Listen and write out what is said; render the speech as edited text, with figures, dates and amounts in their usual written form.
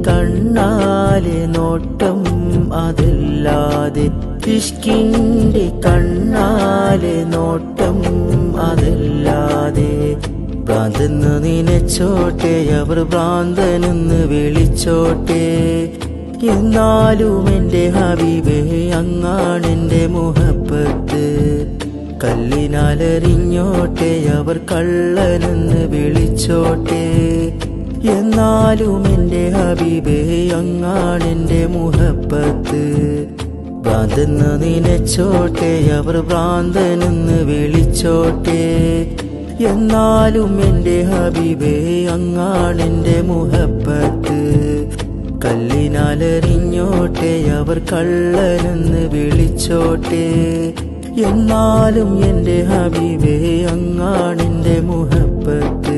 കണ്ണാലെ നോട്ടം അതല്ലാതെ ഇഷ്കിന്റെ കണ്ണാലെ നോട്ടം അതല്ലാതെ ഭ്രാന്തെന്ന് നനച്ചോട്ടെ അവർ ഭ്രാന്തനെന്ന് വിളിച്ചോട്ടെ എന്നാലും എൻ്റെ ഹബീബേ അങ്ങാണെൻ്റെ മുഹബത്ത് കല്ലിനാലെറിഞ്ഞോട്ടെ അവർ കള്ളനെന്ന് വിളിച്ചോട്ടെ എന്നാലും എൻ്റെ ഹബീബേ അങ്ങാണെൻ്റെ മുഹബത്ത് ഭ്രാന്തെന്ന് നനച്ചോട്ടെ അവർ ഭ്രാന്തനെന്ന് വിളിച്ചോട്ടെ എന്നാലും എൻ്റെ ഹബീബേ അങ്ങാണെൻ്റെ മുഹബത്ത് കല്ലിനാലെറിഞ്ഞോട്ടെ അവർ കള്ളനെന്ന് വിളിച്ചോട്ടെ എന്നാലും എൻ്റെ ഹബീബേ അങ്ങാണെൻ്റെ മുഹബത്ത്